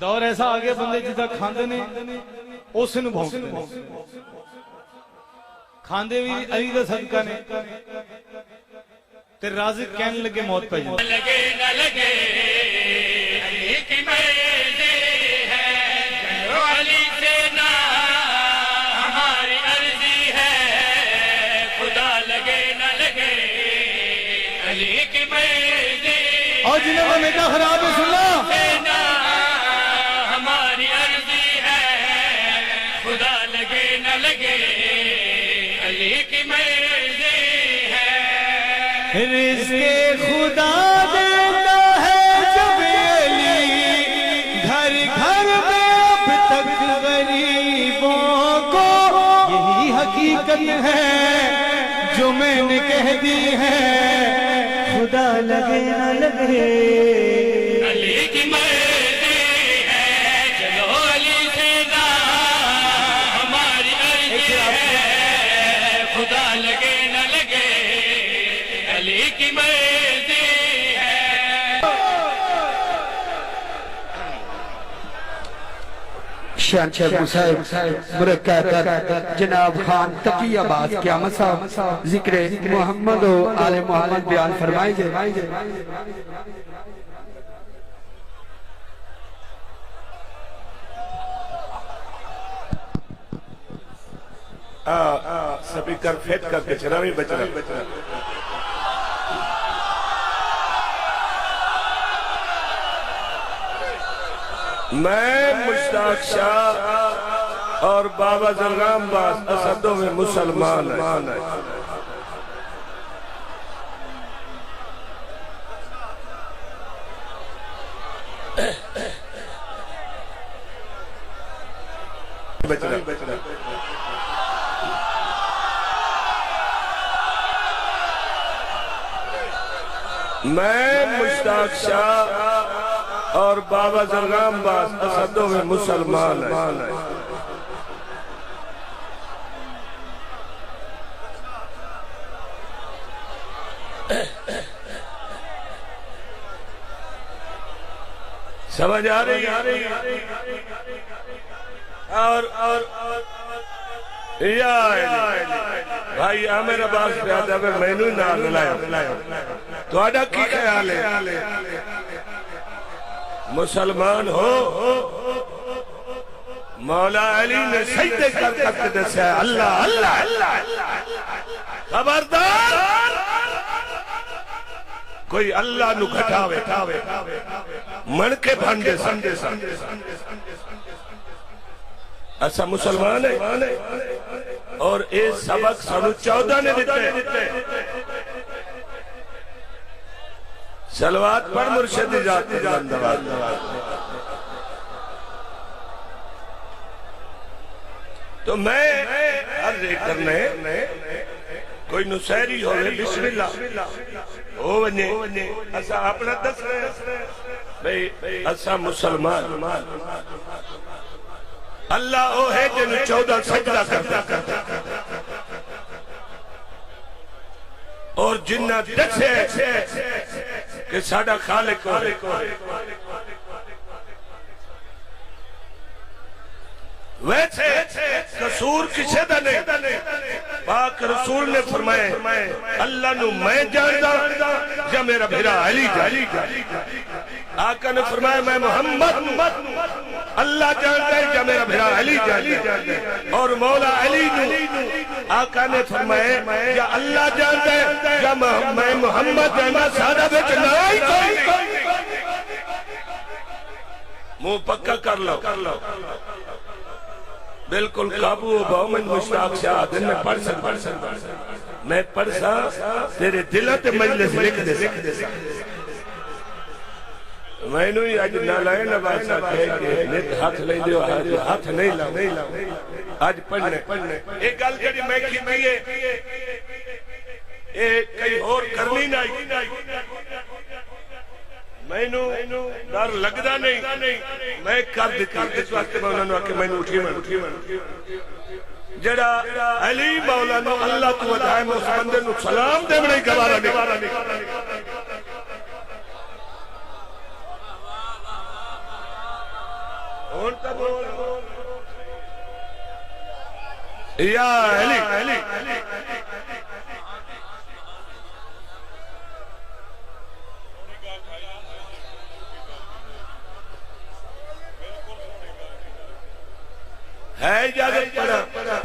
دور ایسا آگے بندے جتا کھاندے نے اسے نو بھونکتے نے کھاندے بھی علی دا صدقہ نے تے رازق کہنے لگے موت پہ جائے لگے نہ لگے علی کی مرضی ہے چلو علی سے نہ ہماری عرضی ہے خدا لگے نہ لگے علی کی مرضی اور جنہوں کا نکاح خراب ہے سننا ہماری عرضی ہے خدا لگے نہ لگے علی کی مرضی ہے رزق خدا دیتا ہے جب علی گھر گھر میں اب تک غریبوں کو یہی حقیقت ہے جو میں نے کہہ دی ہے خدا لگے نہ لگے علی کی مرضی ہے چلو علی سے نہ ہماری عرضی ہے خدا لگے نہ لگے علی کی مرضی ہے شہنشاہ صاحب مرکہ کر جناب خان تقی آباد کیا مسا ذکر محمد و آل محمد بیان فرمائے جائے سبھی کر فیٹ کر کے چلا بھی بچنا میں مشتاق شاہ اور بابا زرغام باز اسدوں میں مسلمان ہیں میں مشتاق شاہ اور بابا زرغام باز اسدوں میں مسلمان ہیں سمجھ آ رہی اور یا بھائی آمیر عباس پیادہ میں میں نے نہ لائے تو آڈا کی خیال ہے مسلمان ہو مولا علی نے سجدے کر کے دسیا اللہ اللہ خبردار کوئی اللہ نو گھٹاوے من کے بھانڈے سمجھے ایسا مسلمان ہے اور اے سبق سنو 14 نے دیتے سلوات پر مرشد جاتے تو میں عرض کرنے کوئی نسیری ہوئے بسم اللہ ہو ونجے ایسا اپنا دس رہے بھئی ایسا مسلمان اللہ او ہے جنہوں 14 سجدہ کرتا اور جنہ دکھے کہ ساڑھا خالق ہو ویسے قصور کسے دا نہیں پاک رسول نے فرمائے اللہ نو میں جاندا یا میرا بھیرا علی آقا نے فرمایا میں محمد اللہ جانتا ہے یا میرا بھیرا علی جانتا ہے اور مولا علی نو آقا نے فرمایا یا اللہ جانتا ہے یا میں محمد جانتا سادہ بیچ نہیں کوئی منہ پکا کر لو بالکل قابو و باؤمن مشتاق شاہ دن میں پڑھ سکتا میں پڑھ سا تیرے دلت مجلس لکھ دے میں نو ہی آج نالائن عباس سا کہے کہ نیت ہاتھ لیں دیو ہاتھ نہیں لاؤ آج پڑھنے ایک گل جڑی میں کی دیئے کئی اور کرنی نہیں میں نو ڈر لگدا نہیں میں کر دیتی اس وقت میں انہوں نے آکے میں نو اٹھی جڑا علی مولا نو اللہ تو وجائے میں اس بندے نو سلام دے میں نہیں گوارا نہیں ہن تے بول یا علی ہے اجازت پڑھا